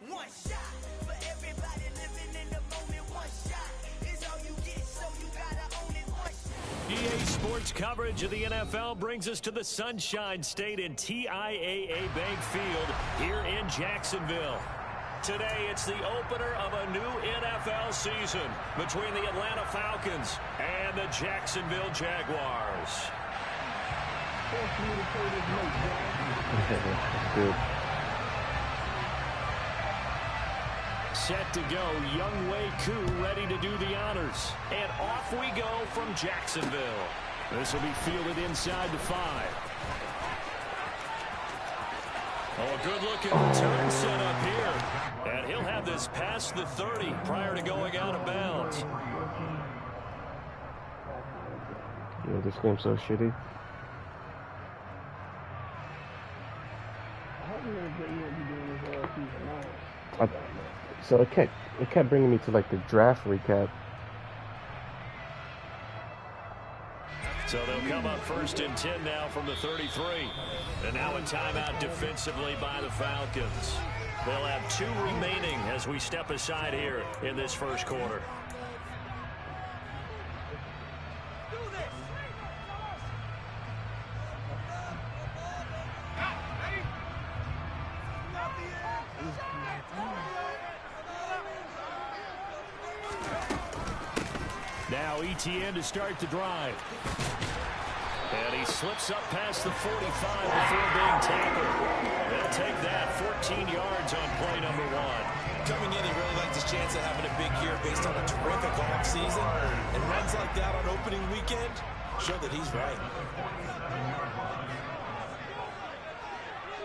One shot for everybody living in the moment. One shot is all you get, so you gotta own it. One shot. EA Sports coverage of the NFL brings us to the Sunshine State in TIAA Bank Field here in Jacksonville. Today, it's the opener of a new NFL season between the Atlanta Falcons and the Jacksonville Jaguars. Good. Set to go, Young Wei Koo ready to do the honors. And off we go from Jacksonville. This will be fielded inside the 5. Oh, a good-looking return set up here. And he'll have this past the 30 prior to going out of bounds. Yeah, this game's so shitty. So it kept bringing me to like the draft recap. So they'll come up 1st and 10 now from the 33. And now a timeout defensively by the Falcons. They'll have 2 remaining as we step aside here in this first quarter. Now ETN to start the drive. And he slips up past the 45 before being tackled. They'll take that 14 yards on play number 1. Coming in, he really likes his chance of having a big year based on a terrific offseason. And runs like that on opening weekend show that he's right.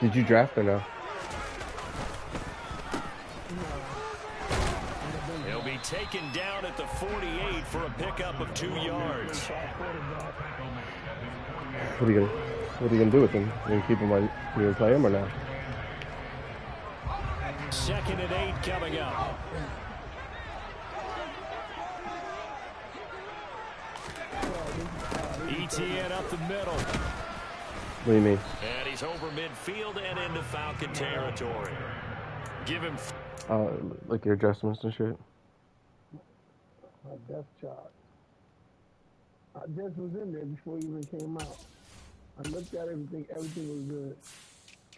Did you draft or no? He'll be taken down at the 48 for a pickup of 2 yards. What are you gonna do with him? You gonna keep him on? You gonna play him or not? 2nd and 8 coming up. ETN up the middle. What do you mean? And he's over midfield and into Falcon territory. Give him. Like your adjustments and shit. My death chart. I just was in there before you even came out. I looked at everything. Everything was good.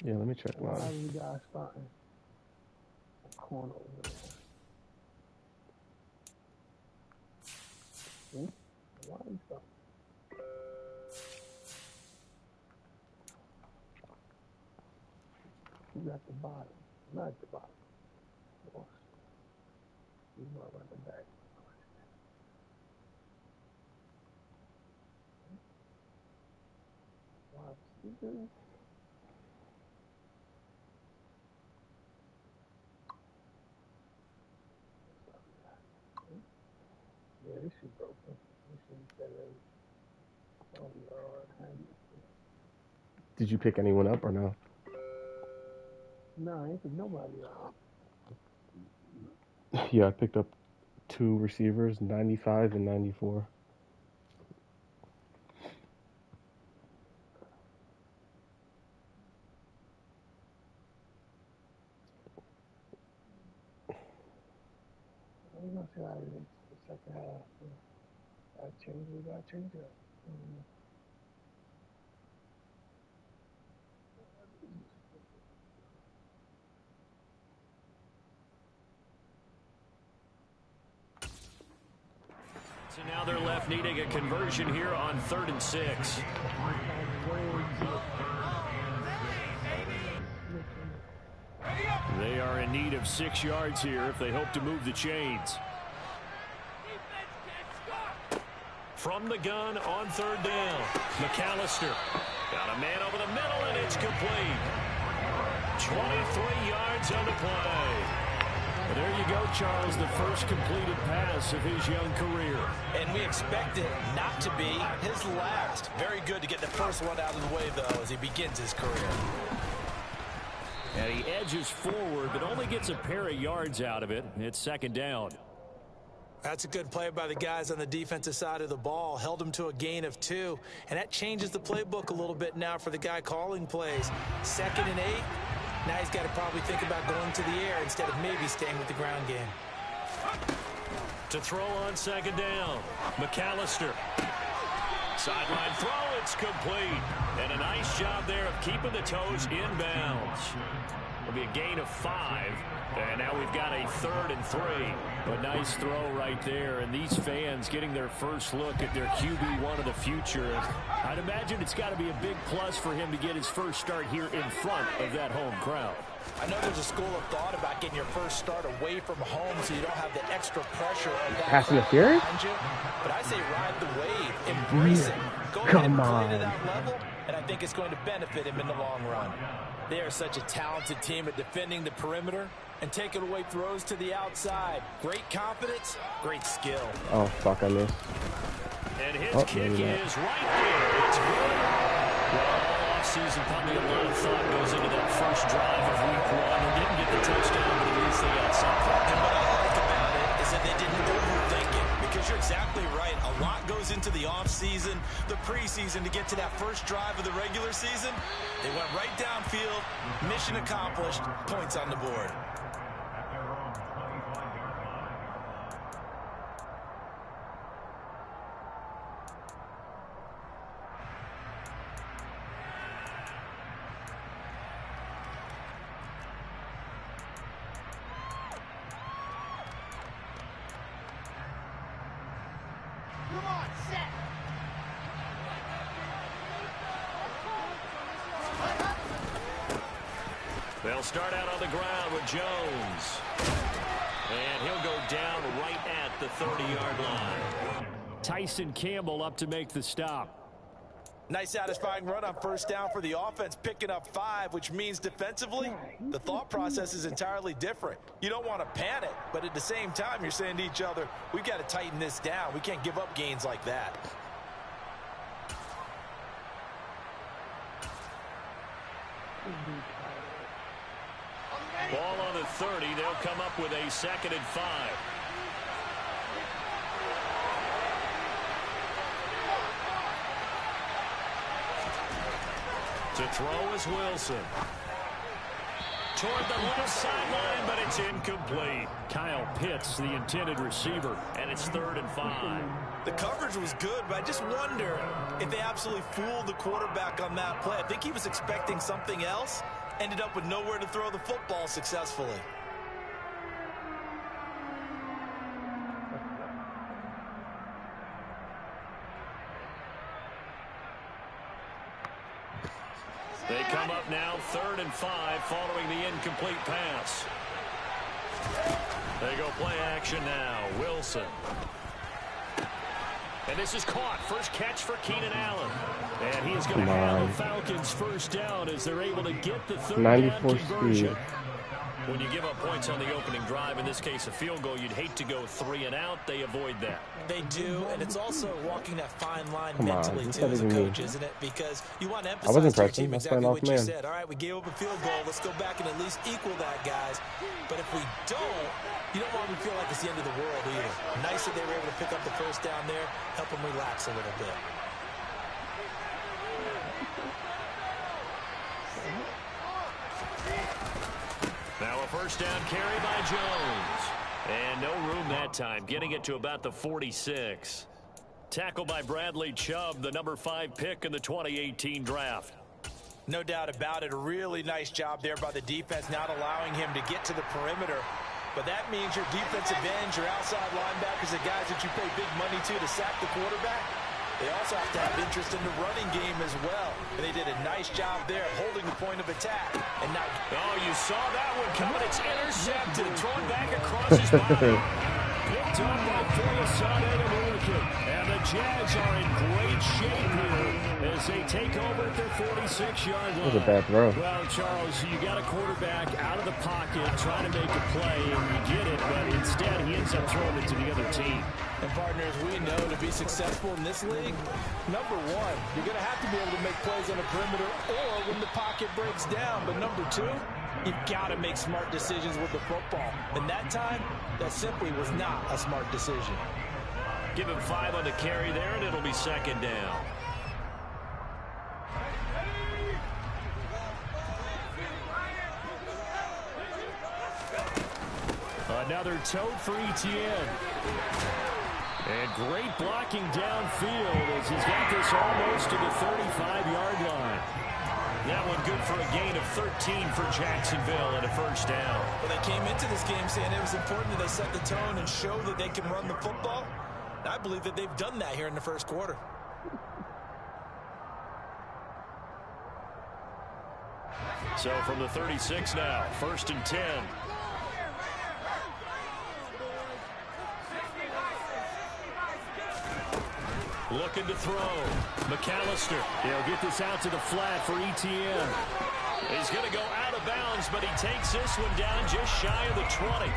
Yeah, let me check mine. Why is the guy starting? Corner over there. Why is he starting? He's at the bottom. Not at the bottom. He's right at the back. Yeah, this shit broken. This shit better. Oh, Lord. Did you pick anyone up or no? No, I ain't pick nobody up. Yeah, I picked up 2 receivers, 95 and 94. I'm not sure how it is the second half. We gotta change it. So now they're left needing a conversion here on 3rd and 6. They are in need of 6 yards here if they hope to move the chains. From the gun on 3rd down, McAllister got a man over the middle, and it's complete. 23 yards on the play. Well, there you go, Charles, the first completed pass of his young career. And we expect it not to be his last. Very good to get the first one out of the way, though, as he begins his career. And he edges forward, but only gets a pair of yards out of it. It's 2nd down. That's a good play by the guys on the defensive side of the ball. Held him to a gain of 2. And that changes the playbook a little bit now for the guy calling plays. 2nd and 8. Now he's got to probably think about going to the air instead of maybe staying with the ground game. To throw on 2nd down, McAllister. Sideline throw, it's complete. And a nice job there of keeping the toes inbounds. It'll be a gain of 5. And now we've got a 3rd and 3. But nice throw right there. And these fans getting their first look at their QB1 of the future. I'd imagine it's got to be a big plus for him to get his first start here in front of that home crowd. I know there's a school of thought about getting your first start away from home so you don't have the extra pressure of that Pass interference? But I say ride the wave, embrace it. Go ahead and play to that level, and I think it's going to benefit him in the long run. They are such a talented team at defending the perimeter and taking away throws to the outside. Great confidence, great skill. Oh, fuck, I missed. And his kick is right there. It's good. Well, all offseason, probably a lot of thought goes into that first drive of week 1. They didn't get the touchdown, but at least they got something. And what I like about it is that they didn't overthink it, because you're exactly right. A lot goes into the offseason, the preseason to get to that first drive of the regular season. They went right downfield, mission accomplished, points on the board. They'll start out on the ground with Jones. And he'll go down right at the 30-yard line. Tyson Campbell up to make the stop. Nice satisfying run on first down for the offense, picking up 5, which means defensively, the thought process is entirely different. You don't want to panic, but at the same time, you're saying to each other, we've got to tighten this down. We can't give up gains like that. Ball on the 30. They'll come up with a 2nd and 5. To throw is Wilson. Toward the left sideline, but it's incomplete. Kyle Pitts, the intended receiver, and it's 3rd and 5. The coverage was good, but I just wonder if they absolutely fooled the quarterback on that play. I think he was expecting something else. Ended up with nowhere to throw the football successfully. They come up now 3rd and 5 following the incomplete pass. They go play action now. Wilson. And this is caught. First catch for Keenan Allen. And he is going to have the Falcons first down as they're able to get the 3rd down conversion. Speed. When you give up points on the opening drive, in this case a field goal, you'd hate to go 3 and out. They avoid that. They do, and it's also walking that fine line mentally, too, as a coach, isn't it? Because you want to emphasize to your team exactly what you said. All right, we gave up a field goal. Let's go back and at least equal that, guys. But if we don't, you don't want to feel like it's the end of the world either. Nice that they were able to pick up the first down there, help them relax a little bit. Now a first down carry by Jones. And no room that time, getting it to about the 46. Tackled by Bradley Chubb, the number 5 pick in the 2018 draft. No doubt about it. A really nice job there by the defense, not allowing him to get to the perimeter. But that means your defensive ends, your outside linebackers, the guys that you pay big money to sack the quarterback, they also have to have interest in the running game as well. And they did a nice job there holding the point of attack. And now, oh, you saw that one coming. It's intercepted. Thrown back across his body. Picked up by and the Jags are in great shape here as they take over at their 46-yard line. That was a bad throw. Well, Charles, you got a quarterback out of the pocket trying to make a play, and you get it, but instead he ends up throwing it to the other team. And partners, we know to be successful in this league, number one, you're going to have to be able to make plays on the perimeter or when the pocket breaks down. But number two, You've got to make smart decisions with the football. And that time, that simply was not a smart decision. Give him 5 on the carry there, and it'll be second down. Another tote for Etienne. And great blocking downfield as he's got this almost to the 35-yard line. That one good for a gain of 13 for Jacksonville and a first down. Well, they came into this game saying it was important that they set the tone and show that they can run the football. And I believe that they've done that here in the first quarter. So from the 36 now, 1st and 10. Looking to throw. McAllister. He'll get this out to the flat for Etienne. He's going to go out of bounds, but he takes this one down just shy of the 20.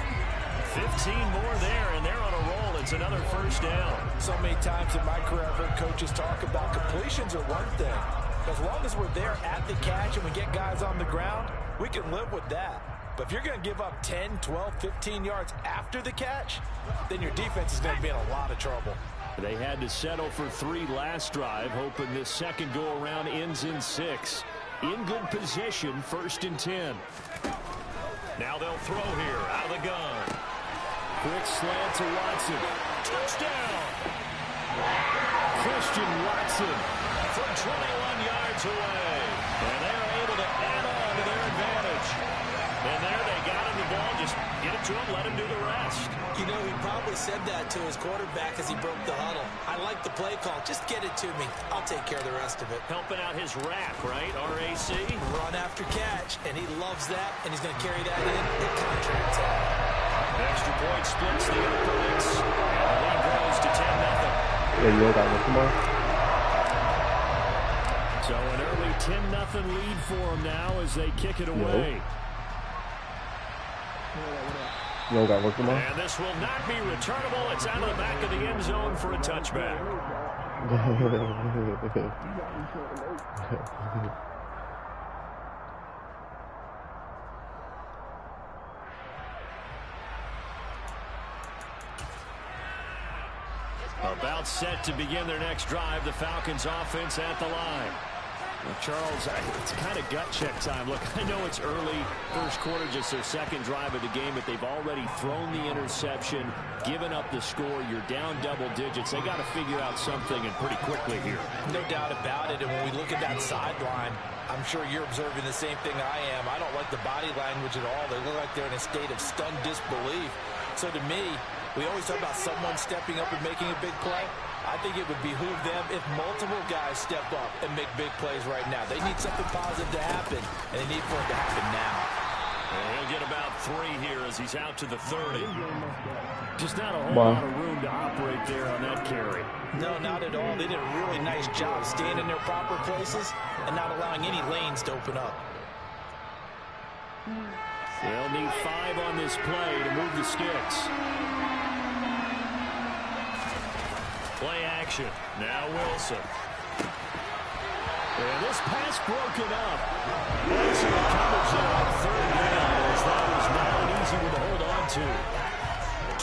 15 more there, and they're on a roll. It's another first down. So many times in my career, I've heard coaches talk about completions are one thing. As long as we're there at the catch and we get guys on the ground, we can live with that. But if you're going to give up 10, 12, 15 yards after the catch, then your defense is going to be in a lot of trouble. They had to settle for 3 last drive, hoping this second go-around ends in 6. In good position, 1st and 10. Now they'll throw here, out of the gun. Quick slant to Watson. Touchdown! Christian Watson from 21 yards away. And they're able to add on to their advantage. And there they got him the ball. Just get it to him, let him do the rest. You know, he probably said that to his quarterback as he broke the huddle. I like the play call. Just get it to me. I'll take care of the rest of it. Helping out his RAC, right? RAC? Run after catch, and he loves that, and he's going to carry that in at contract time. Extra point splits the opponents, and the lead grows to 10-0. Yeah, you all got one tomorrow? So an early 10-0 lead for them now as they kick it away. You all got work tomorrow? And this will not be returnable. It's out of the back of the end zone for a touchback. About set to begin their next drive. The Falcons offense at the line. Well, Charles, it's kind of gut check time. Look, I know it's early, first quarter, just their second drive of the game, but they've already thrown the interception, given up the score. You're down double digits. They got to figure out something, and pretty quickly here. No doubt about it, and when we look at that sideline, I'm sure you're observing the same thing I am. I don't like the body language at all. They look like they're in a state of stunned disbelief. So to me, we always talk about someone stepping up and making a big play. I think it would behoove them if multiple guys step up and make big plays right now. They need something positive to happen, and they need for it to happen now. And he'll get about 3 here as he's out to the 30. Just not a whole lot of room to operate there on that carry. No, not at all. They did a really nice job staying in their proper places and not allowing any lanes to open up. They'll need 5 on this play to move the sticks. Play action. Now Wilson. And this pass broken up. Wilson recovers it on 3rd down as that was not an easy one to hold on to.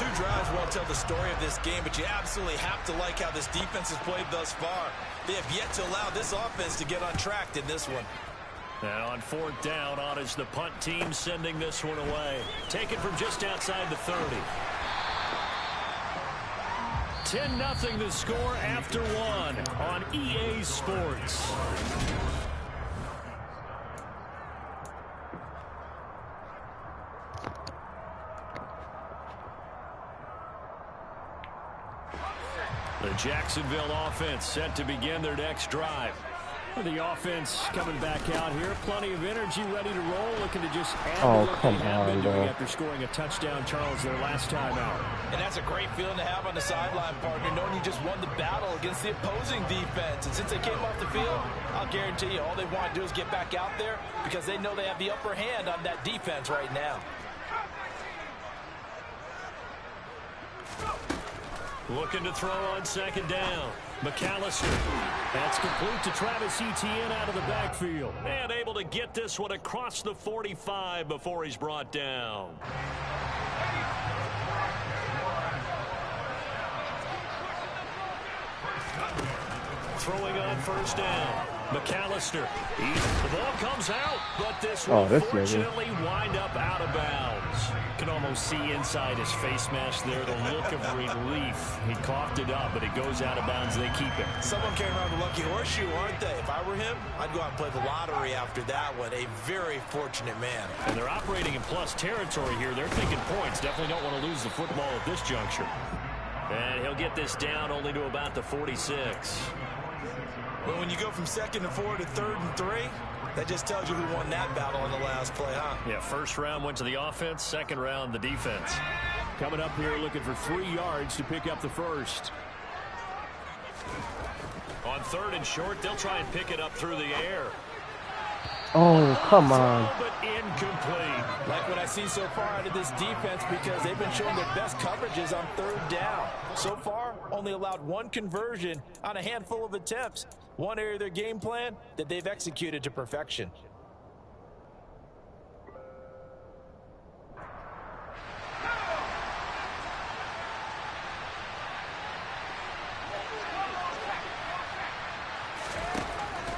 2 drives won't tell the story of this game, but you absolutely have to like how this defense has played thus far. They have yet to allow this offense to get untracked in this one. And on 4th down, on is the punt team sending this one away. Taken from just outside the 30. 10-0 the score after 1 on EA Sports. The Jacksonville offense set to begin their next drive. The offense coming back out here. Plenty of energy, ready to roll. Looking to just add to what they have been doing after scoring a touchdown, Charles, their last time out. And that's a great feeling to have on the sideline, partner, knowing you just won the battle against the opposing defense. And since they came off the field, I'll guarantee you all they want to do is get back out there because they know they have the upper hand on that defense right now. Looking to throw on 2nd down. McAllister. That's complete to Travis Etienne out of the backfield. And able to get this one across the 45 before he's brought down. Throwing on first down. McAllister. The ball comes out, but this will fortunately wind up out of bounds. You can almost see inside his face mask there the look of relief. He coughed it up, but it goes out of bounds. They keep it. Someone came around the lucky horseshoe, aren't they? If I were him, I'd go out and play the lottery after that one. A very fortunate man. And they're operating in plus territory here. They're thinking points. Definitely don't want to lose the football at this juncture. And he'll get this down only to about the 46. Well, when you go from 2nd and 4 to 3rd and 3, that just tells you who won that battle on the last play, huh? Yeah, first round went to the offense, second round the defense. Coming up here looking for 3 yards to pick up the first. On 3rd and short, they'll try and pick it up through the air. Oh, come on. But incomplete. Like what I see so far out of this defense, because they've been showing their best coverages on 3rd down. So far, only allowed 1 conversion on a handful of attempts. One area of their game plan that they've executed to perfection.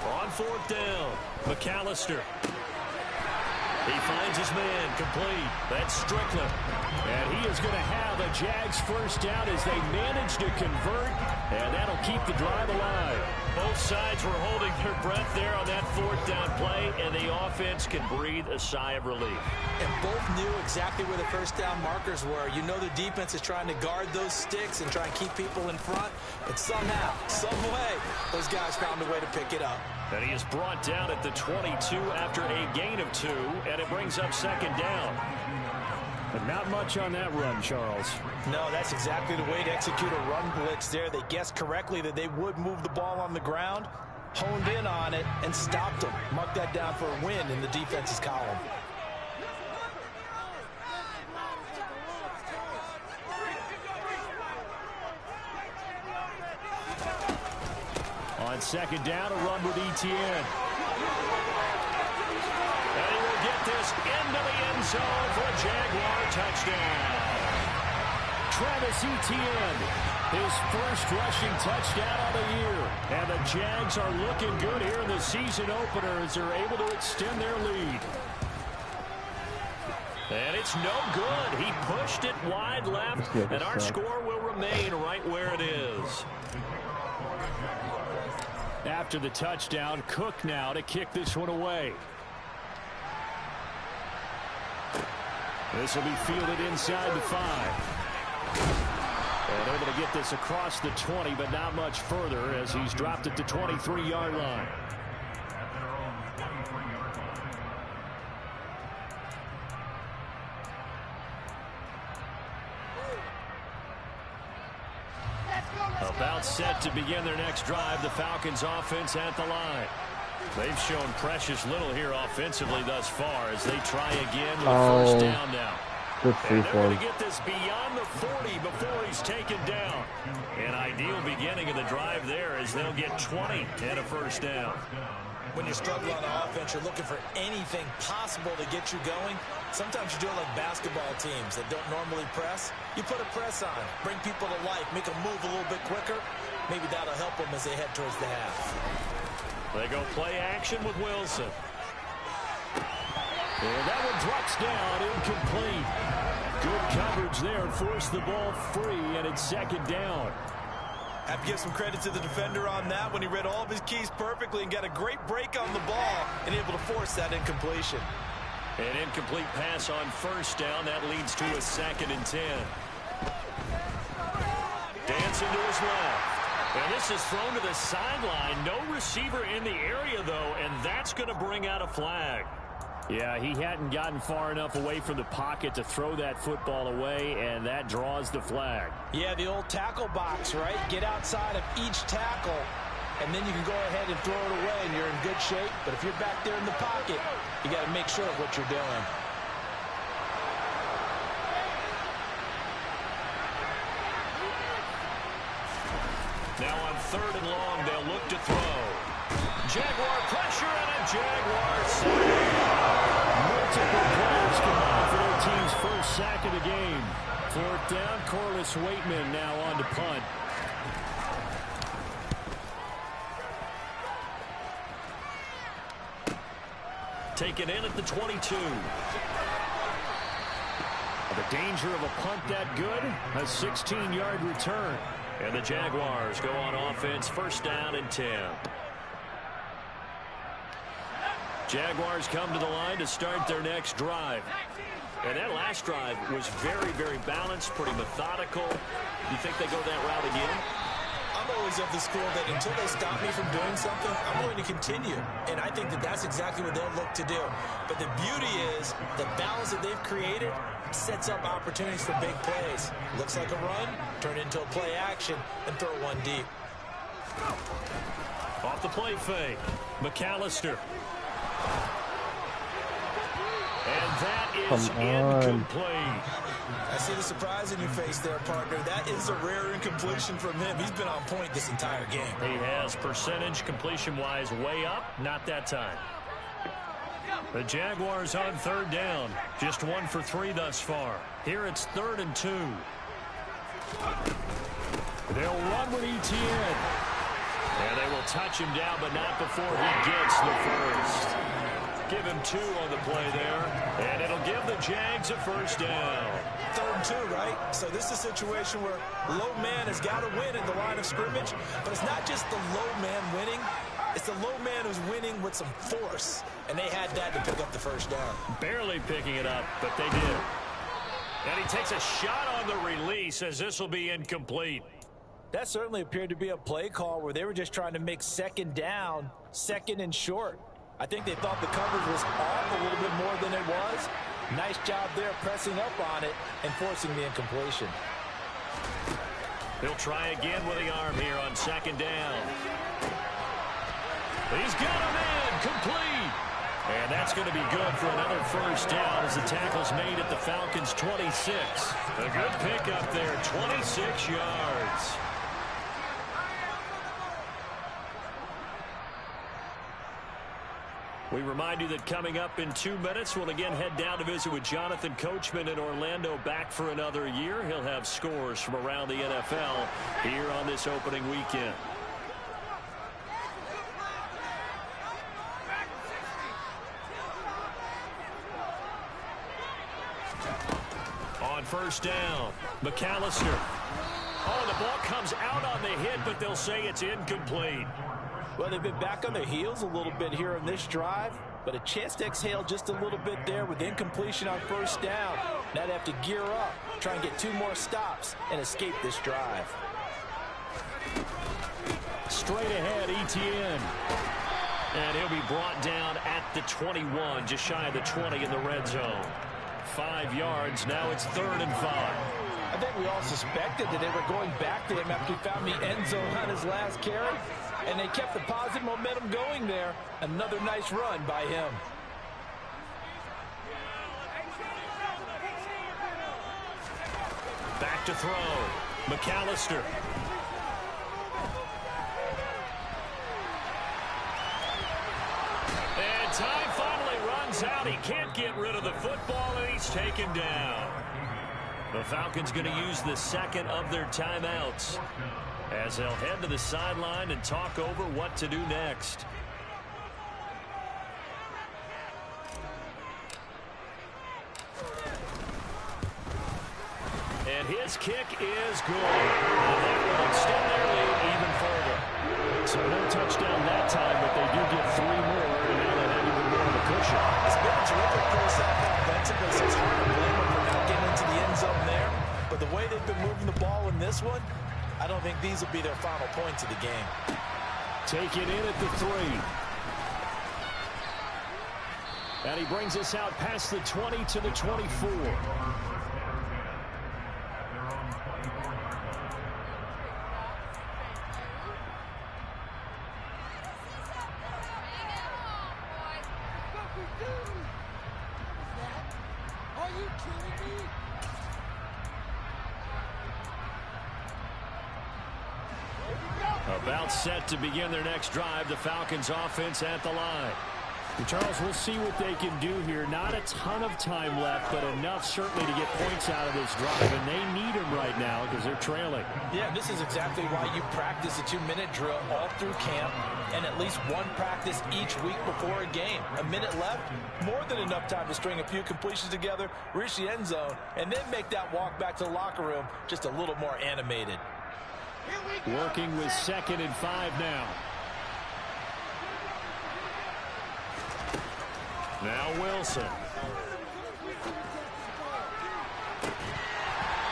On 4th down, McAllister. He finds his man complete. That's Strickland. And he is going to have a Jags first down as they manage to convert. And that'll keep the drive alive. Both sides were holding their breath there on that 4th down play, and the offense can breathe a sigh of relief. And both knew exactly where the first down markers were. You know the defense is trying to guard those sticks and try and keep people in front. But somehow, some way, those guys found a way to pick it up. And he is brought down at the 22 after a gain of 2, and it brings up 2nd down. But not much on that run, Charles. No, that's exactly the way to execute a run blitz there. They guessed correctly that they would move the ball on the ground, honed in on it, and stopped them. Mark that down for a win in the defense's column. On 2nd down, a run with Etienne. And he will get this into the end zone for a Jaguar touchdown. Travis Etienne, his first rushing touchdown of the year. And the Jags are looking good here in the season opener as they're able to extend their lead. And it's no good. He pushed it wide left, and our score will remain right where it is. After the touchdown, Cook now to kick this one away. This will be fielded inside the 5. And able to get this across the 20, but not much further as he's dropped it to 23-yard line. About set to begin their next drive, the Falcons offense at the line. They've shown precious little here offensively thus far as they try again with first down now. Good free they're going to get this beyond the 40 before he's taken down. An ideal beginning of the drive there as they'll get 20 and a first down. When you struggle on offense, you're looking for anything possible to get you going. Sometimes you do it like basketball teams that don't normally press. You put a press on, bring people to life, make them move a little bit quicker. Maybe that'll help them as they head towards the half. They go play action with Wilson. And that one drops down, incomplete. Good coverage there, forced the ball free, and it's 2nd down. Have to give some credit to the defender on that when he read all of his keys perfectly and got a great break on the ball and able to force that incompletion. An incomplete pass on first down. That leads to a 2nd and 10. Dancing to his left. And this is thrown to the sideline. No receiver in the area, though, and that's going to bring out a flag. Yeah, he hadn't gotten far enough away from the pocket to throw that football away, and that draws the flag. Yeah, the old tackle box, right? Get outside of each tackle, and then you can go ahead and throw it away, and you're in good shape. But if you're back there in the pocket, you got to make sure of what you're doing. Now on 3rd and long. They'll look to throw. Jaguar pressure and a Jaguar sack. Multiple players combined for their team's first sack of the game. 4th down, Corliss Waitman now on to punt. Taken in at the 22. The danger of a punt that good, a 16-yard return. And the Jaguars go on offense, 1st down and 10. Jaguars come to the line to start their next drive. And that last drive was very, very balanced, pretty methodical. You think they go that route again? I'm always of the school that until they stop me from doing something, I'm going to continue. And I think that that's exactly what they'll look to do. But the beauty is the balance that they've created sets up opportunities for big plays. Looks like a run, turn it into a play action, and throw one deep. Off the play fake, McAllister. And that is incomplete. I see the surprise in your face there, partner. That is a rare incompletion from him. He's been on point this entire game. He has percentage completion-wise way up. Not that time. The Jaguars on 3rd down. Just 1 for 3 thus far. Here it's 3rd and 2. They'll run with Etienne. And they will touch him down, but not before he gets the first. Give him 2 on the play there, and it'll give the Jags a 1st down. 3rd and 2, right? So this is a situation where low man has got to win at the line of scrimmage, but it's not just the low man winning. It's the low man who's winning with some force, and they had that to pick up the 1st down. Barely picking it up, but they did. And he takes a shot on the release as this will be incomplete. That certainly appeared to be a play call where they were just trying to make 2nd down, 2nd and short. I think they thought the coverage was off a little bit more than it was. Nice job there pressing up on it and forcing the incompletion. He'll try again with the arm here on 2nd down. He's got him in, complete. And that's going to be good for another 1st down as the tackle's made at the Falcons' 26. A good pickup there, 26 yards. We remind you that coming up in 2 minutes, we'll again head down to visit with Jonathan Coachman in Orlando, back for another year. He'll have scores from around the NFL here on this opening weekend. On 1st down, McAllister. Oh, the ball comes out on the hit, but they'll say it's incomplete. Well, they've been back on their heels a little bit here in this drive, but a chance to exhale just a little bit there with incompletion on 1st down. Now they have to gear up, try and get 2 more stops, and escape this drive. Straight ahead, Etienne. And he'll be brought down at the 21, just shy of the 20 in the red zone. 5 yards, now it's 3rd and 5. I think we all suspected that they were going back to him after he found the end zone on his last carry. And they kept the positive momentum going there. Another nice run by him. Back to throw. McAllister. And time finally runs out. He can't get rid of the football, and he's taken down. The Falcons going to use the 2nd of their timeouts as they'll head to the sideline and talk over what to do next. And his kick is good. And that will extend their lead even further. So no touchdown that time, but they do get 3 more, and now they have even more of a cushion. It's been a terrific first half offensively, so it's hard to blame them for not getting into the end zone there. But the way they've been moving the ball in this one, I don't think these will be their final points of the game. Take it in at the 3. And he brings us out past the 20 to the 24. About set to begin their next drive. The Falcons offense at the line. Charles, we'll see what they can do here. Not a ton of time left, but enough certainly to get points out of this drive, and they need them right now because they're trailing. Yeah, this is exactly why you practice a 2-minute drill all through camp and at least one practice each week before a game. A minute left, more than enough time to string a few completions together, reach the end zone, and then make that walk back to the locker room just a little more animated. Working with 2nd and 5 now. Now Wilson.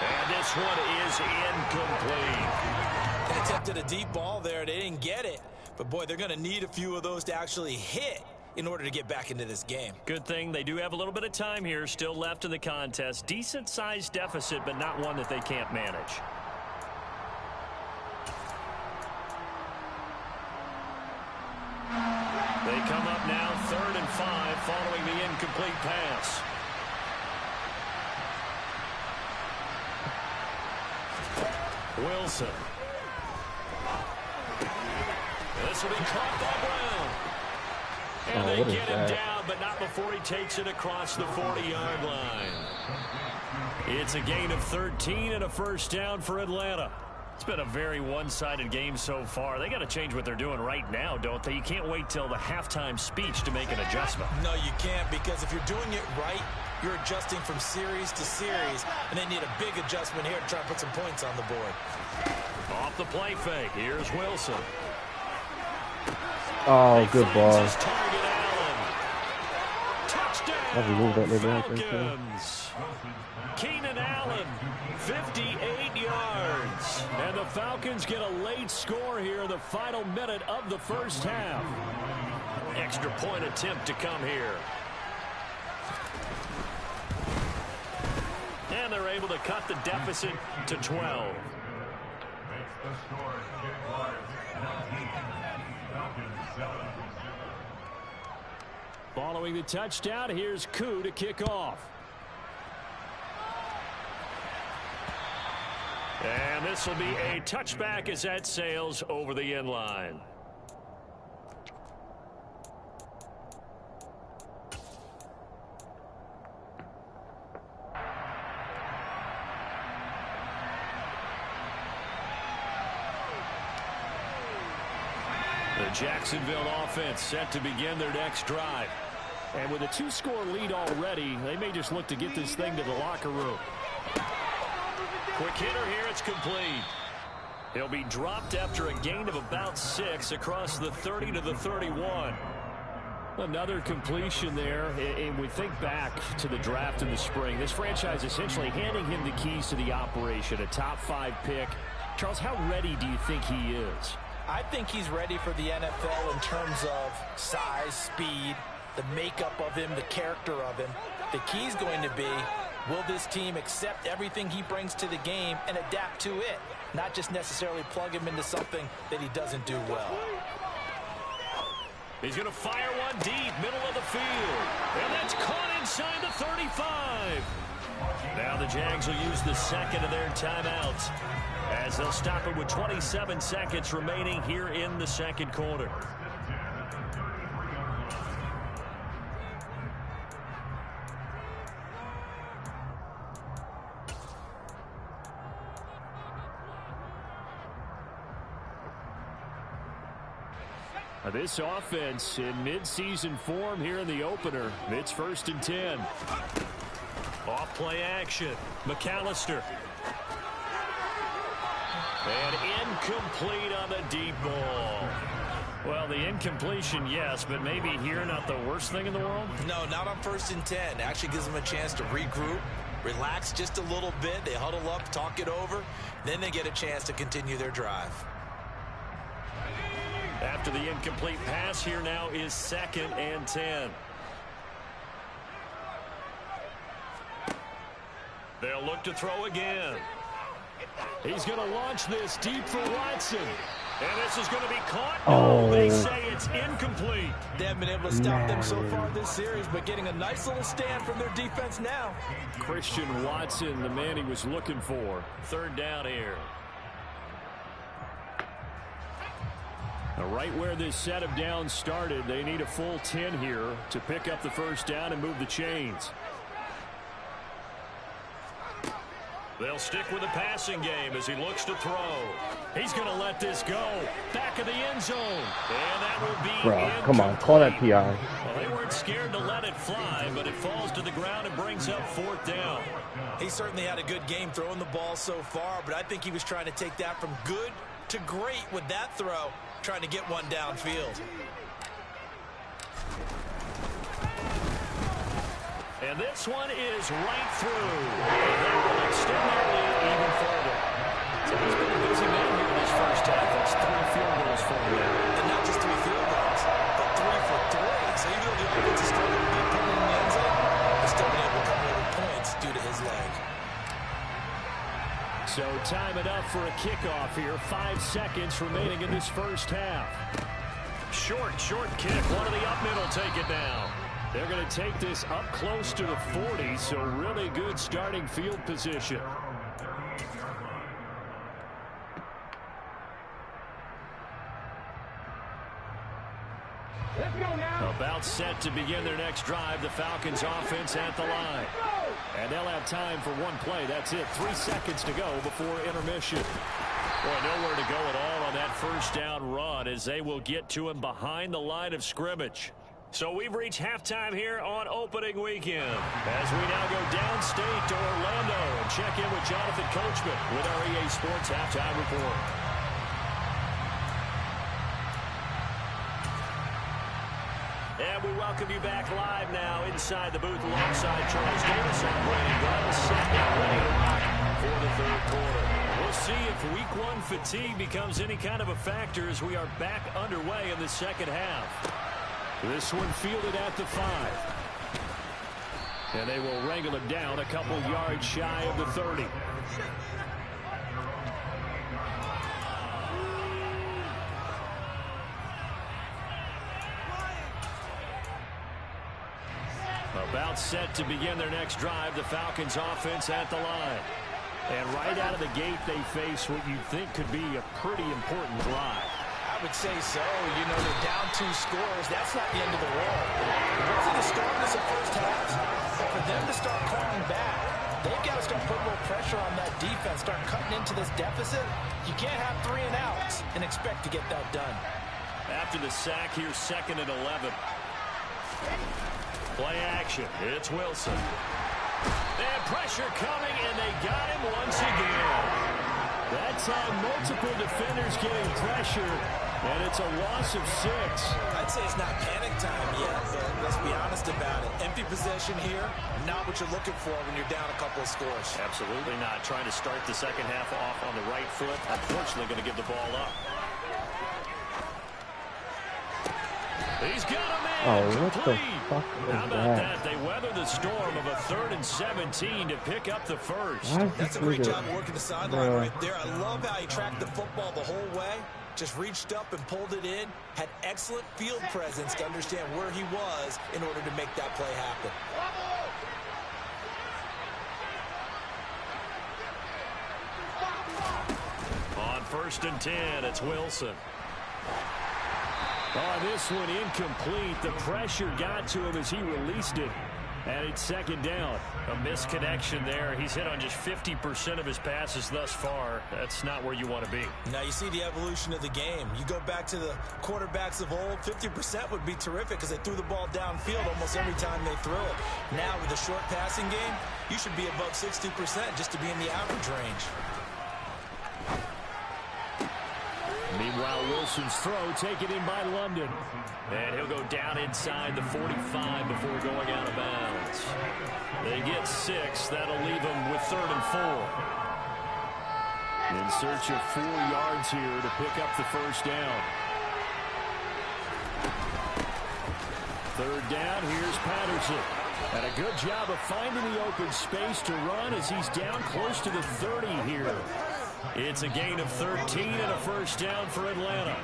And this one is incomplete. They attempted a deep ball there. They didn't get it. But, boy, they're going to need a few of those to actually hit in order to get back into this game. Good thing they do have a little bit of time here still left in the contest. Decent-sized deficit, but not one that they can't manage. They come up now 3rd and 5 following the incomplete pass. Wilson. This will be caught by Brown. And they get him down, but not before he takes it across the 40-yard line. It's a gain of 13 and a first down for Atlanta. It's been a very one-sided game so far. They got to change what they're doing right now, don't they? You can't wait till the halftime speech to make an adjustment. No, you can't, because if you're doing it right, you're adjusting from series to series, and they need a big adjustment here to try and put some points on the board. Off the play fake, here's Wilson. Oh, good ball. His target, Allen. Touchdown, Falcons. Keenan Allen, 58 yards. And the Falcons get a late score here in the final minute of the first half. Extra point attempt to come here. And they're able to cut the deficit to 12. Following the touchdown, here's Koo to kick off. And this will be a touchback as that sails over the end line. The Jacksonville offense set to begin their next drive. And with a 2-score lead already, they may just look to get this thing to the locker room. Quick hitter here, it's complete. He'll be dropped after a gain of about 6 across the 30 to the 31. Another completion there, and we think back to the draft in the spring. This franchise essentially handing him the keys to the operation, a top 5 pick. Charles, how ready do you think he is? I think he's ready for the NFL in terms of size, speed, the makeup of him, the character of him. The key's going to be, will this team accept everything he brings to the game and adapt to it? Not just necessarily plug him into something that he doesn't do well. He's going to fire one deep, middle of the field. And that's caught inside the 35. Now the Jags will use the second of their timeouts as they'll stop it with 27 seconds remaining here in the second quarter. This offense in midseason form here in the opener. It's 1st and 10. Off play action. McAllister. And incomplete on the deep ball. Well, the incompletion, yes, but maybe here not the worst thing in the world? No, not on 1st and 10. Actually gives them a chance to regroup, relax just a little bit. They huddle up, talk it over. Then they get a chance to continue their drive. After the incomplete pass, here now is 2nd and 10. They'll look to throw again. He's going to launch this deep for Watson. And this is going to be caught. No, they say it's incomplete. They haven't been able to stop them so far this series, but getting a nice little stand from their defense now. Christian Watson, the man he was looking for. 3rd down here. Right where this set of downs started, they need a full 10 here to pick up the first down and move the chains. They'll stick with the passing game as he looks to throw. He's going to let this go. Back of the end zone. And that will be Bro, come on, call that PI. Well, they weren't scared to let it fly, but it falls to the ground and brings up 4th down. He certainly had a good game throwing the ball so far, but I think he was trying to take that from good to great with that throw, trying to get one downfield. And this one is right through. That will extend their lead even further. So he's been a busy man here in his first half. That's 3 field goals for him. And not just 3 field goals, but 3 for 3. So even though the offense is struggling to beat people in the end zone, they're still been able to come over points due to his leg. So time it up for a kickoff here. 5 seconds remaining in this first half. Short kick. One of the up middle take it down. They're going to take this up close to the 40, so really good starting field position. About set to begin their next drive, the Falcons offense at the line. And they'll have time for one play. That's it. 3 seconds to go before intermission. Boy, nowhere to go at all on that first down run as they will get to him behind the line of scrimmage. So we've reached halftime here on opening weekend as we now go downstate to Orlando and check in with Jonathan Coachman with our EA Sports Halftime Report. And we welcome you back live now inside the booth alongside Charles Davis and Brandon Brown, set and ready to rock for the 3rd quarter. We'll see if week 1 fatigue becomes any kind of a factor as we are back underway in the second half. This one fielded at the 5. And they will wrangle him down a couple yards shy of the 30. About set to begin their next drive, the Falcons offense at the line. And right out of the gate, they face what you'd think could be a pretty important drive. I would say so. You know, they're down 2 scores. That's not the end of the world. It wasn't as strong as the first half. But for them to start clawing back, they've got to start putting more pressure on that defense, start cutting into this deficit. You can't have 3 and outs and expect to get that done. After the sack, here's 2nd and 11. Play action. It's Wilson. And pressure coming, and they got him once again. That time, multiple defenders getting pressure, and it's a loss of 6. I'd say it's not panic time yet, but let's be honest about it. Empty possession here, not what you're looking for when you're down a couple of scores. Absolutely not. Trying to start the second half off on the right foot. Unfortunately, going to give the ball up. He's got a man. Oh, what the fuck is How about that? that? They weather the storm of a 3rd and 17 to pick up the first. That's a great job working the sideline right there. I love how he tracked the football the whole way. Just reached up and pulled it in. Had excellent field presence to understand where he was in order to make that play happen. On 1st and 10, it's Wilson. Oh, this one incomplete. The pressure got to him as he released it. And it's 2nd down. A misconnection there. He's hit on just 50% of his passes thus far. That's not where you want to be. Now you see the evolution of the game. You go back to the quarterbacks of old, 50% would be terrific because they threw the ball downfield almost every time they threw it. Now with a short passing game, you should be above 60% just to be in the average range. Meanwhile, Wilson's throw taken in by London. And he'll go down inside the 45 before going out of bounds. They get 6. That'll leave them with 3rd and 4. In search of 4 yards here to pick up the first down. 3rd down, here's Patterson. And a good job of finding the open space to run as he's down close to the 30 here. It's a gain of 13 and a first down for Atlanta.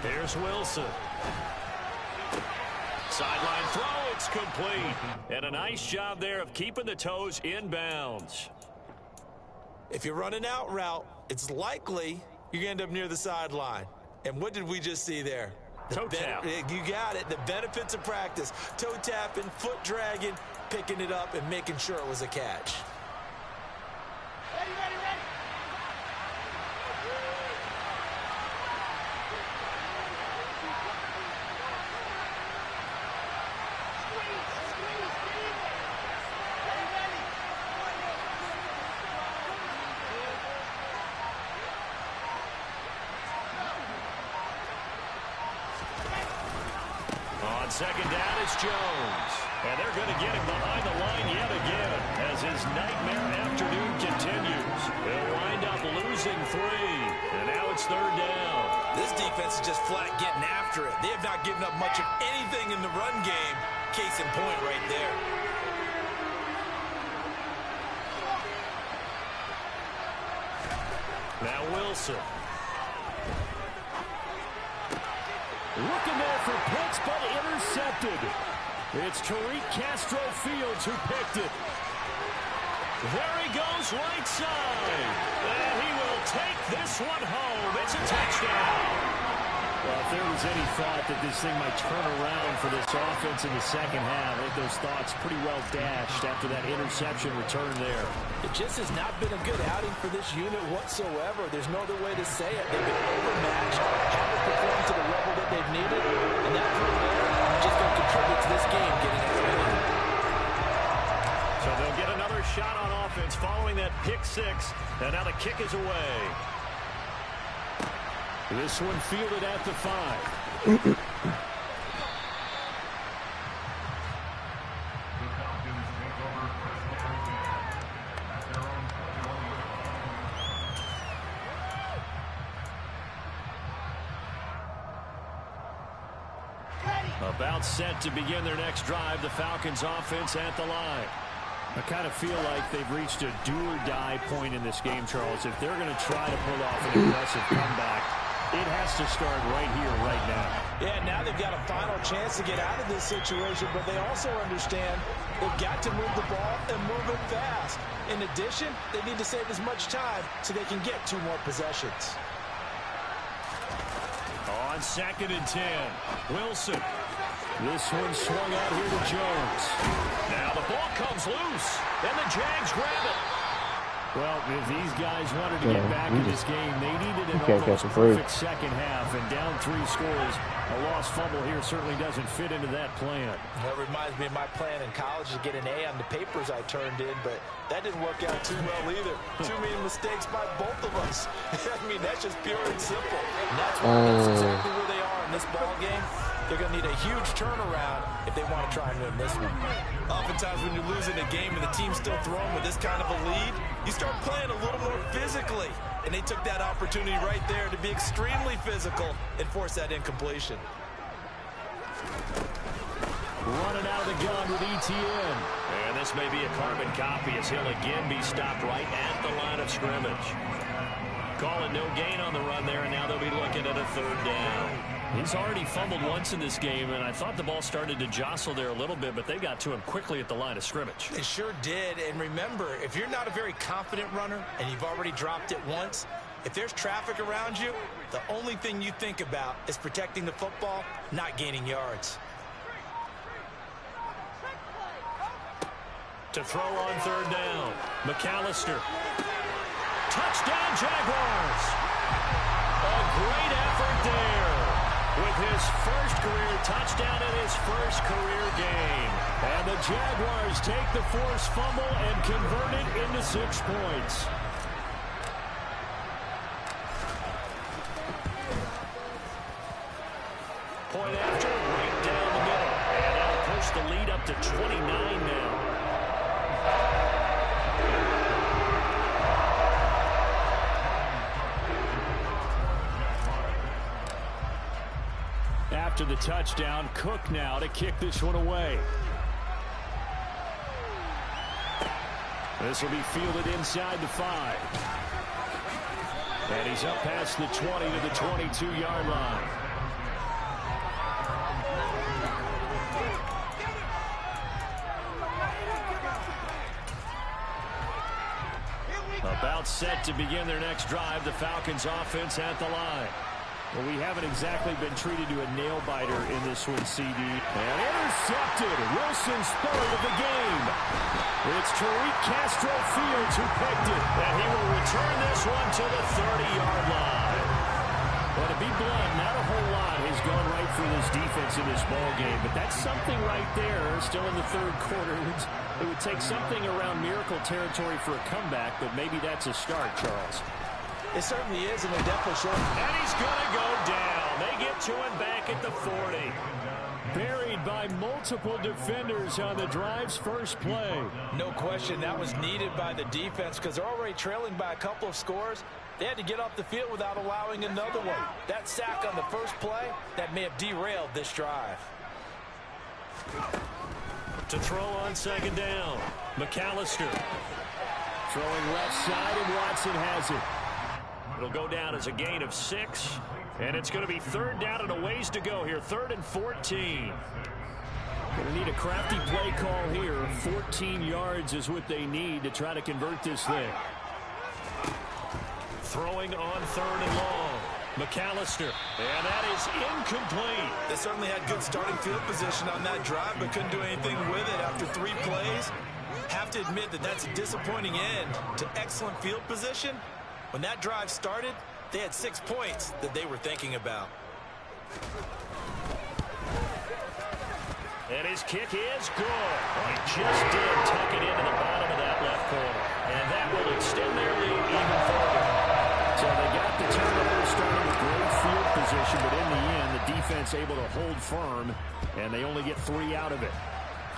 Here's Wilson. Sideline throw, it's complete. And a nice job there of keeping the toes in bounds. If you're running out route, it's likely you're going to end up near the sideline. And what did we just see there? Toe tap. You got it. The benefits of practice. Toe tapping, foot dragging, picking it up, and making sure it was a catch. Ready, ready, ready. On second down, it's Jones. And they're going to get him behind the line yet again as his nightmare afternoon continues. They'll wind up losing 3. And now it's third down. This defense is just flat getting after it. They have not given up much of anything in the run game. Case in point right there. Now Wilson. Looking there for Pitts, but intercepted. It's Tariq Castro-Fields who picked it. There he goes right side. And he will take this one home. It's a touchdown. Well, if there was any thought that this thing might turn around for this offense in the second half, I think those thoughts pretty well dashed after that interception return there. It just has not been a good outing for this unit whatsoever. There's no other way to say it. They've been overmatched, haven't performed to the level that they've needed, and that through there is just going to contribute to this game getting its winning. So they'll get another shot on offense following that pick 6, and now the kick is away. This one fielded at the 5. About set to begin their next drive, the Falcons offense at the line. I kind of feel like they've reached a do-or-die point in this game, Charles. If they're going to try to pull off an aggressive comeback, it has to start right here, right now. Yeah, now they've got a final chance to get out of this situation, but they also understand they've got to move the ball and move it fast. In addition, they need to save as much time so they can get 2 more possessions. On second and 10, Wilson. This one swung out here to Jones. Now the ball comes loose, and the Jags grab it. Well, if these guys wanted to get back in this game, they needed an almost perfect second half, and down 3 scores. A lost fumble here certainly doesn't fit into that plan. That reminds me of my plan in college to get an A on the papers I turned in, but that didn't work out too well either. Too many mistakes by both of us. I mean, that's just pure and simple. And that's exactly where they are in this ball game. They're going to need a huge turnaround if they want to try and win this one. Oftentimes when you're losing a game and the team's still throwing with this kind of a lead, you start playing a little more physically. And they took that opportunity right there to be extremely physical and force that incompletion. Running out of the gun with ETN. And this may be a carbon copy as he'll again be stopped right at the line of scrimmage. Calling no gain on the run there, and now they'll be looking at a third down. He's already fumbled once in this game, and I thought the ball started to jostle there a little bit, but they got to him quickly at the line of scrimmage. They sure did, and remember, if you're not a very confident runner and you've already dropped it once, if there's traffic around you, the only thing you think about is protecting the football, not gaining yards. To throw on third down, McAllister. Touchdown, Jaguars! A great effort there with his first career touchdown in his first career game. And the Jaguars take the forced fumble and convert it into 6 points. Point after, right down the middle. And that'll push the lead up to 29 now. After the touchdown, Cook now to kick this one away. This will be fielded inside the 5. And he's up past the 20 to the 22-yard line. About set to begin their next drive, the Falcons offense at the line. Well, we haven't exactly been treated to a nail-biter in this one, CD. And intercepted. Wilson's third of the game. It's Tariq Castro Fields who picked it. And he will return this one to the 30-yard line. Well, to be blunt, not a whole lot has gone right for this defense in this ball game, but that's something right there. Still in the third quarter. It would take something around miracle territory for a comeback, but maybe that's a start, Charles. It certainly is, and they're definitely short. And he's going to go down. They get to him back at the 40. Buried by multiple defenders on the drive's first play. No question, that was needed by the defense because they're already trailing by a couple of scores. They had to get off the field without allowing another one. That sack on the first play, that may have derailed this drive. To throw on second down, McAllister. Throwing left side, and Watson has it. It'll go down as a gain of 6. And it's going to be third down and a ways to go here. 3rd and 14. Going to need a crafty play call here. 14 yards is what they need to try to convert this thing. Throwing on 3rd and long. McAllister. And that is incomplete. They certainly had good starting field position on that drive, but couldn't do anything with it after 3 plays. Have to admit that that's a disappointing end to excellent field position. When that drive started, they had 6 points that they were thinking about. And his kick is good. He just did tuck it into the bottom of that left corner. And that will extend their lead even further. So they got the turnover starting with great field position, but in the end, the defense able to hold firm, and they only get 3 out of it.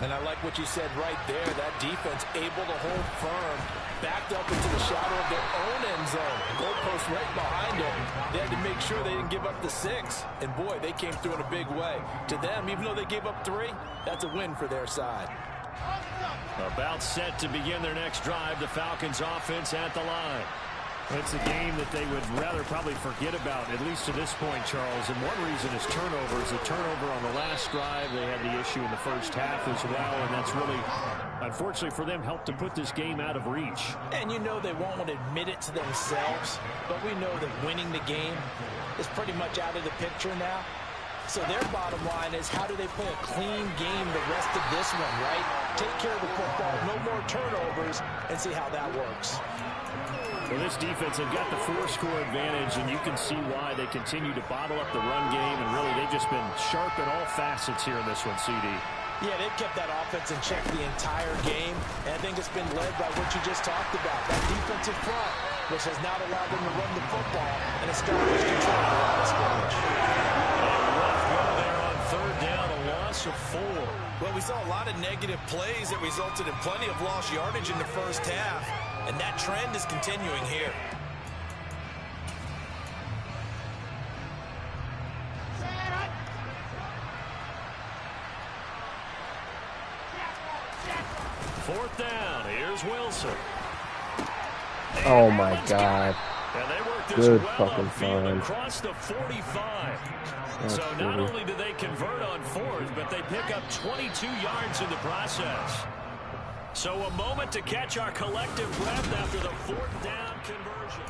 And I like what you said right there. That defense able to hold firm, backed up into the shadow of their own end zone. Goalpost right behind them. They had to make sure they didn't give up the 6. And boy, they came through in a big way. To them, even though they gave up 3, that's a win for their side. About set to begin their next drive, the Falcons offense at the line. It's a game that they would rather probably forget about, at least to this point, Charles. And one reason is turnovers. The turnover on the last drive, they had the issue in the first half as well, and that's really, unfortunately for them, helped to put this game out of reach. And you know they won't admit it to themselves, but we know that winning the game is pretty much out of the picture now. So their bottom line is, how do they play a clean game the rest of this one, right? Take care of the football, no more turnovers, and see how that works. Well, this defense, they've got the 4-score advantage, and you can see why they continue to bottle up the run game, and really they've just been sharp in all facets here in this one, CD. Yeah, they've kept that offense in check the entire game, and I think it's been led by what you just talked about, that defensive front, which has not allowed them to run the football and establish control of the line of scrimmage. Rough go there on 3rd down, a loss of 4. Well, we saw a lot of negative plays that resulted in plenty of lost yardage in the first half. And that trend is continuing here. Fourth down. Here's Wilson. Oh my God. And they work this Good well fucking on field find. across the 45. That's so not pretty. only do they convert on 4th, but they pick up 22 yards in the process. So a moment to catch our collective breath after the 4th down conversion.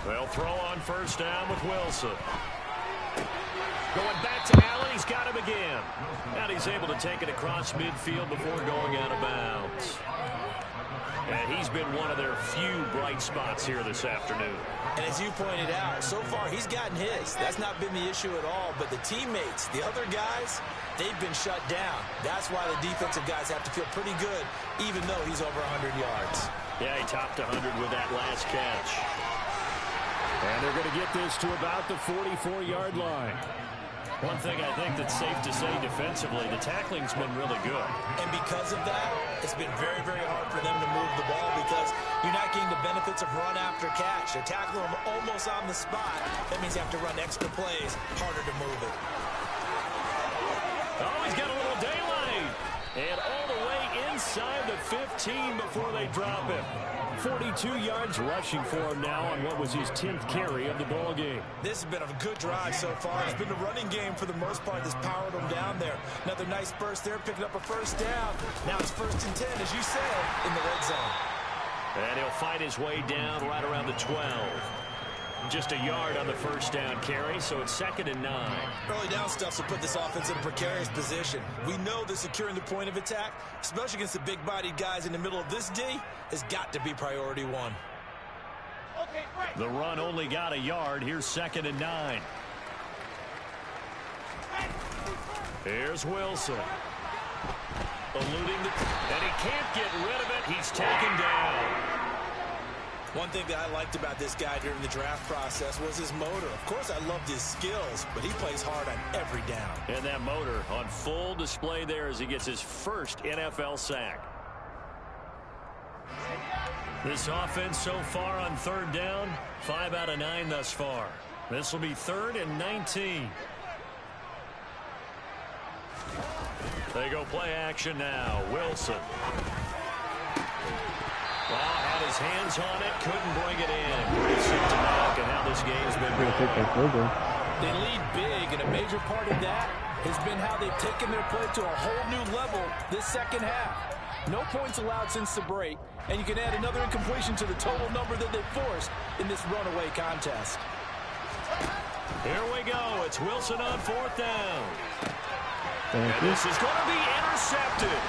They'll throw on 1st down with Wilson. Going back to Allen, he's got him again. And he's able to take it across midfield before going out of bounds. And he's been one of their few bright spots here this afternoon. And as you pointed out, so far he's gotten his. That's not been the issue at all. But the teammates, the other guys, they've been shut down. That's why the defensive guys have to feel pretty good, even though he's over 100 yards. Yeah, he topped 100 with that last catch. And they're going to get this to about the 44-yard line. One thing I think that's safe to say defensively, the tackling's been really good. And because of that, it's been very, very hard for them to move the ball because you're not getting the benefits of run after catch. They're tackling them almost on the spot. That means you have to run extra plays, harder to move it. Oh, he's got a little daylight. And all the way inside the 15 before they drop him. 42 yards rushing for him now on what was his 10th carry of the ball game. This has been a good drive so far. It's been the running game for the most part that's powered them down there. Another nice burst there, picking up a first down. Now it's 1st and 10, as you said, in the red zone. And he'll fight his way down right around the 12. Just a yard on the first down carry, so it's 2nd and 9. Early down stuff will put this offense in a precarious position. We know that securing the point of attack, especially against the big-bodied guys in the middle of this D, has got to be priority one. The run only got a yard. Here's 2nd and 9. Here's Wilson. Eluding and he can't get rid of it. He's taken down. One thing that I liked about this guy during the draft process was his motor. Of course, I loved his skills, but he plays hard on every down. And that motor on full display there as he gets his first NFL sack. This offense so far on 3rd down, 5 out of 9 thus far. This will be 3rd and 19. They go play action now. Wilson. Well, had his hands on it, couldn't bring it in. Pretty symptomatic of how this game's been going. They lead big, and a major part of that has been how they've taken their play to a whole new level this second half. No points allowed since the break, and you can add another incompletion to the total number that they've forced in this runaway contest. Here we go. It's Wilson on 4th down. And this is going to be intercepted.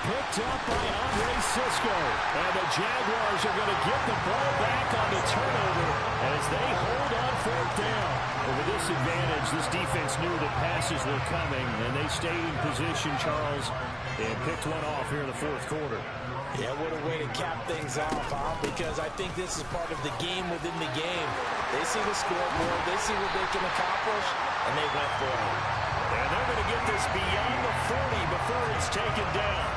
Picked up by Andre Cisco. And the Jaguars are going to get the ball back on the turnover as they hold on 4th down. But with this advantage, this defense knew that passes were coming, and they stayed in position, Charles, and picked one off here in the 4th quarter. Yeah, what a way to cap things off, huh? Because I think this is part of the game within the game. They see the scoreboard, they see what they can accomplish, and they went for it. And they're going to get this beyond the 40 before it's taken down.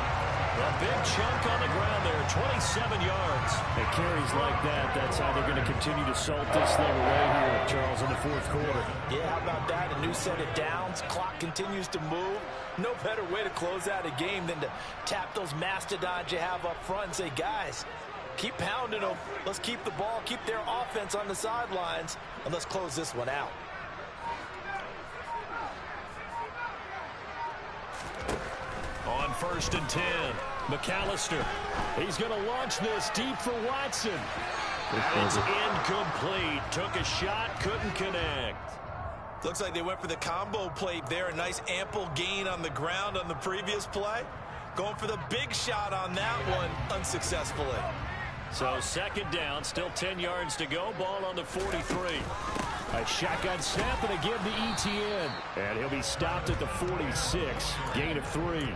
A big chunk on the ground there, 27 yards. It carries like that. That's how they're going to continue to salt this thing away here, Charles, in the 4th quarter. Yeah, how about that? A new set of downs. Clock continues to move. No better way to close out a game than to tap those mastodons you have up front and say, guys, keep pounding them. Let's keep the ball, keep their offense on the sidelines, and let's close this one out. On 1st and 10, McAllister. He's going to launch this deep for Watson. And it's incomplete. Took a shot, couldn't connect. Looks like they went for the combo plate there. A nice ample gain on the ground on the previous play. Going for the big shot on that one unsuccessfully. So 2nd down, still 10 yards to go. Ball on the 43. A shotgun snap and again to ETN. And he'll be stopped at the 46. Gain of 3.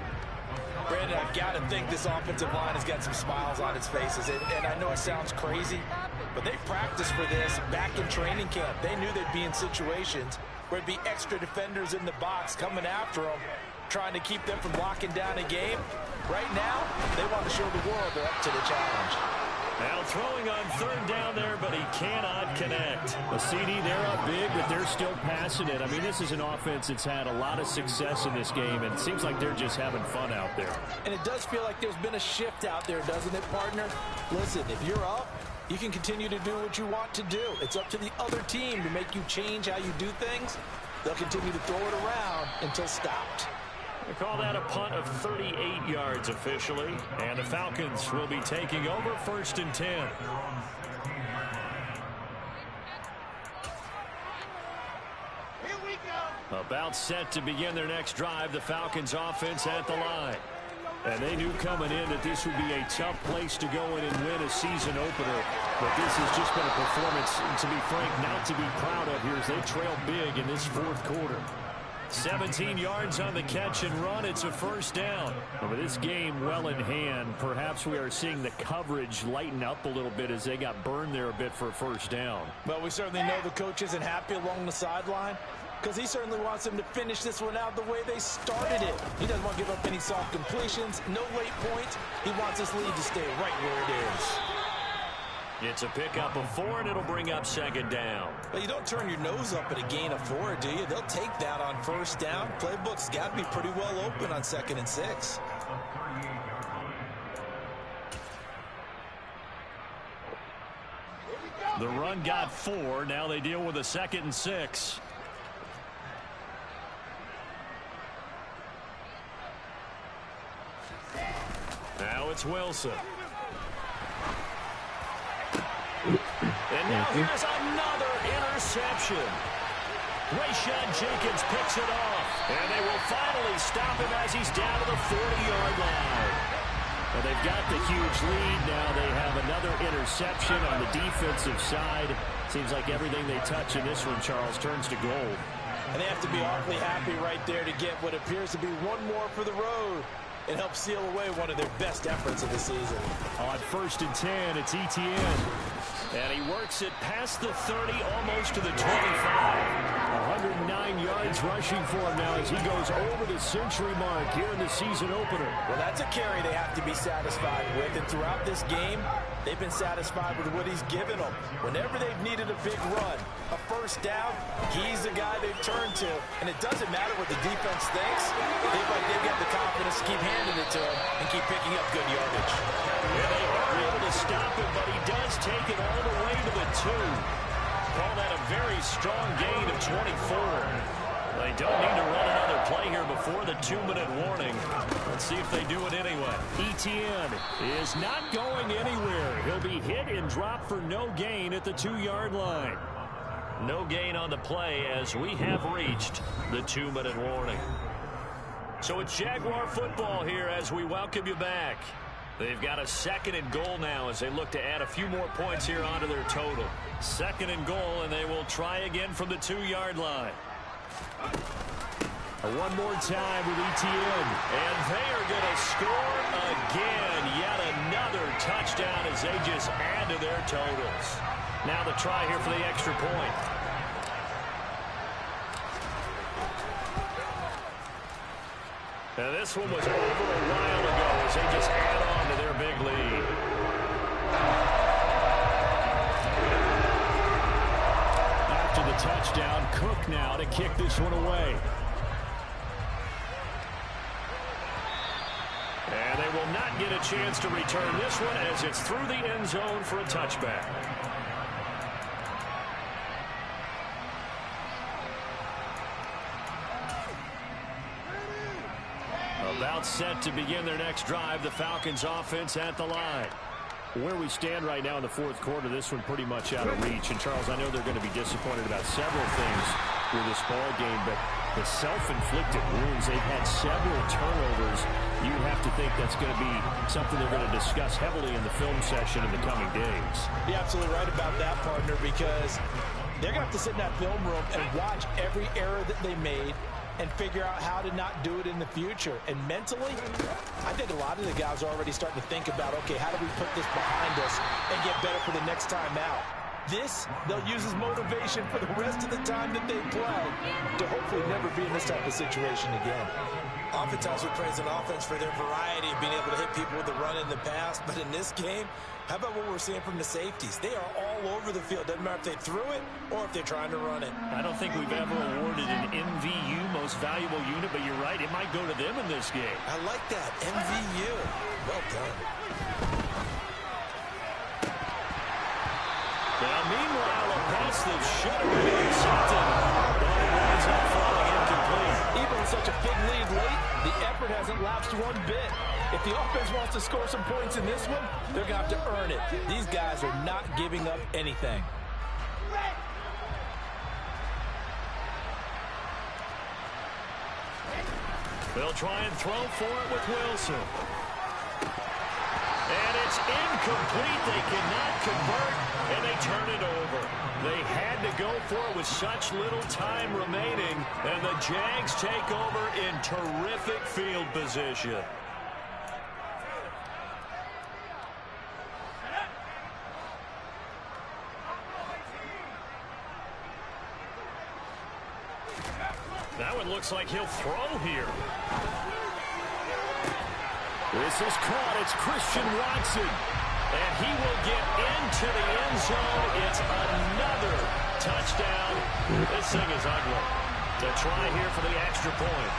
Brandon, I've got to think this offensive line has got some smiles on its faces. And I know it sounds crazy, but they practiced for this back in training camp. They knew they'd be in situations where it'd be extra defenders in the box coming after them, trying to keep them from locking down a game. Right now, they want to show the world they're up to the challenge. Now throwing on 3rd down there, but he cannot connect. A CD, they're up big, but they're still passing it. I mean, this is an offense that's had a lot of success in this game, and it seems like they're just having fun out there. And it does feel like there's been a shift out there, doesn't it, partner? Listen, if you're up, you can continue to do what you want to do. It's up to the other team to make you change how you do things. They'll continue to throw it around until stopped. They call that a punt of 38 yards officially. And the Falcons will be taking over 1st and 10. About set to begin their next drive, the Falcons offense at the line. And they knew coming in that this would be a tough place to go in and win a season opener. But this has just been a performance, to be frank, not to be proud of here as they trail big in this 4th quarter. 17 yards on the catch and run. It's a 1st down. And with this game well in hand, perhaps we are seeing the coverage lighten up a little bit as they got burned there a bit for a 1st down. Well, we certainly know the coach isn't happy along the sideline because he certainly wants them to finish this one out the way they started it. He doesn't want to give up any soft completions, no late points. He wants this lead to stay right where it is. It's a pickup of 4, and it'll bring up 2nd down. But you don't turn your nose up at a gain of 4, do you? They'll take that on 1st down. Playbook's got to be pretty well open on 2nd and 6. The run got 4. Now they deal with a 2nd and 6. Now it's Wilson. And now here's another interception. Rayshon Jenkins picks it off. And they will finally stop him as he's down to the 40-yard line. Well, they've got the huge lead. Now they have another interception on the defensive side. Seems like everything they touch in this one, Charles, turns to gold. And they have to be awfully happy right there to get what appears to be one more for the road and help seal away one of their best efforts of the season. On 1st and 10, it's Etienne. And he works it past the 30, almost to the 25. 109 yards rushing for him now as he goes over the century mark here in the season opener. Well, that's a carry they have to be satisfied with. And throughout this game, they've been satisfied with what he's given them. Whenever they've needed a big run, a first down, he's the guy they've turned to. And it doesn't matter what the defense thinks. They've got the confidence to keep handing it to him and keep picking up good yardage. Yeah, they aren't able to stop him, but he does take it all the way to the 2. Call that a very strong gain of 24. They don't need to run another play here before the 2-minute warning. Let's see if they do it anyway. Etienne is not going anywhere. He'll be hit and dropped for no gain at the 2-yard line. No gain on the play as we have reached the 2-minute warning. So it's Jaguar football here as we welcome you back. They've got a 2nd and goal now as they look to add a few more points here onto their total. 2nd and goal, and they will try again from the 2-yard line. One more time with Etienne. And they are going to score again. Yet another touchdown as they just add to their totals. Now the try here for the extra point. Now this one was over a while ago as they just add on to their big lead. After the touchdown, Cook now to kick this one away. And they will not get a chance to return this one as it's through the end zone for a touchback. About set to begin their next drive, the Falcons offense at the line. Where we stand right now in the 4th quarter, this one pretty much out of reach. And, Charles, I know they're going to be disappointed about several things with this ball game, but the self-inflicted wounds, they've had several turnovers. You have to think that's going to be something they're going to discuss heavily in the film session in the coming days. You're absolutely right about that, partner, because they're going to have to sit in that film room and watch every error that they made and figure out how to not do it in the future. And mentally, I think a lot of the guys are already starting to think about, okay, how do we put this behind us and get better for the next time out? This, they'll use as motivation for the rest of the time that they play to hopefully never be in this type of situation again. Oftentimes we praise an offense for their variety of being able to hit people with the run in the past, but in this game, how about what we're seeing from the safeties? They are all over the field. Doesn't matter if they threw it or if they're trying to run it. I don't think we've ever awarded an MVU, most valuable unit, but you're right, it might go to them in this game. I like that, MVU. Well done. Now, meanwhile, a pass that should have been intercepted, but it winds up falling incomplete. Even with such a big lead late, the effort hasn't lapsed one bit. If the offense wants to score some points in this one, they're going to have to earn it. These guys are not giving up anything. They'll try and throw for it with Wilson. And it's incomplete. They cannot convert, and they turn it over. They had to go for it with such little time remaining, and the Jags take over in terrific field position. That one looks like he'll throw here. This is caught. It's Christian Watson. And he will get into the end zone. It's another touchdown. This thing is ugly. To try here for the extra point.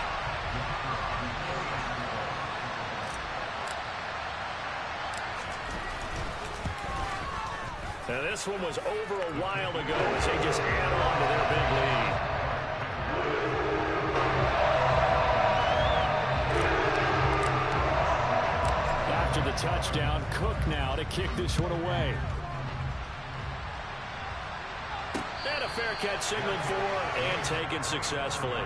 And this one was over a while ago as they just add on to their big lead. After the touchdown, Cook now to kick this one away. And a fair catch signaled for and taken successfully.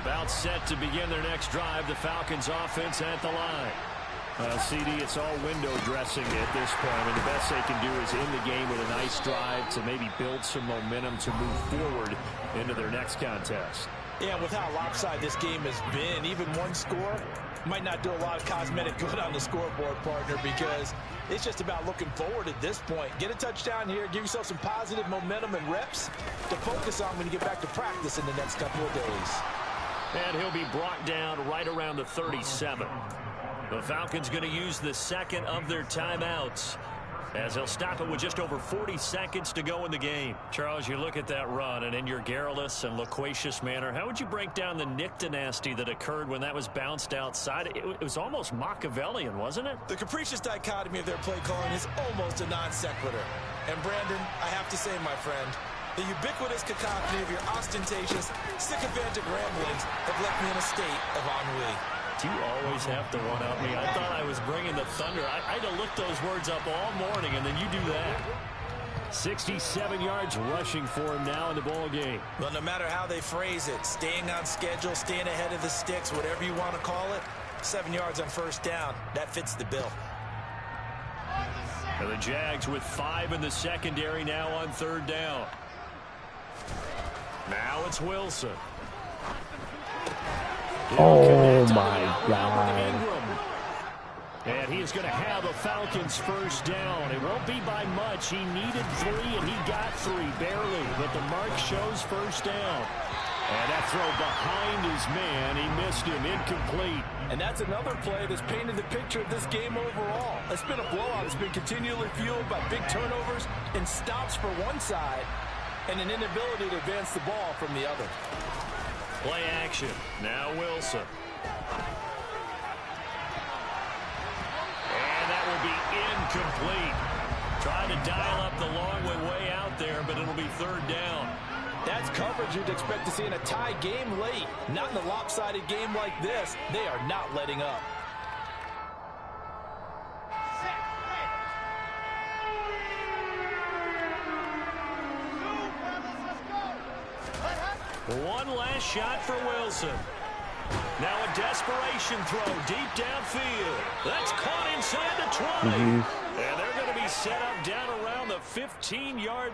About set to begin their next drive, the Falcons offense at the line. CD, it's all window dressing at this point. I mean, the best they can do is end the game with a nice drive to maybe build some momentum to move forward into their next contest. Yeah, with how lopsided this game has been, even one score might not do a lot of cosmetic good on the scoreboard, partner, because it's just about looking forward at this point. Get a touchdown here, give yourself some positive momentum and reps to focus on when you get back to practice in the next couple of days. And he'll be brought down right around the 37. The Falcons going to use the second of their timeouts as they'll stop it with just over 40 seconds to go in the game. Charles, you look at that run, and in your garrulous and loquacious manner, how would you break down the Nick dynasty that occurred when that was bounced outside? It was almost Machiavellian, wasn't it? The capricious dichotomy of their play calling is almost a non sequitur. And Brandon, I have to say, my friend, the ubiquitous cacophony of your ostentatious, sycophantic ramblings have left me in a state of ennui. You always have to one-up me. I thought I was bringing the thunder. I had to look those words up all morning, and then you do that. 67 yards rushing for him now in the ball game. Well, no matter how they phrase it, staying on schedule, staying ahead of the sticks, whatever you want to call it, 7 yards on first down, that fits the bill. And the Jags with 5 in the secondary now on third down. Now it's Wilson. Oh, my God. And he is going to have a Falcons first down. It won't be by much. He needed 3, and he got 3, barely. But the mark shows first down. And that throw behind his man. He missed him, incomplete. And that's another play that's painted the picture of this game overall. It's been a blowout. It's been continually fueled by big turnovers and stops for one side and an inability to advance the ball from the other. Play action. Now Wilson. And that will be incomplete. Trying to dial up the long way out there, but it'll be third down. That's coverage you'd expect to see in a tie game late. Not in a lopsided game like this. They are not letting up. One last shot for Wilson. Now a desperation throw deep downfield. That's caught inside the 20. And they're going to be set up down around the 15-yard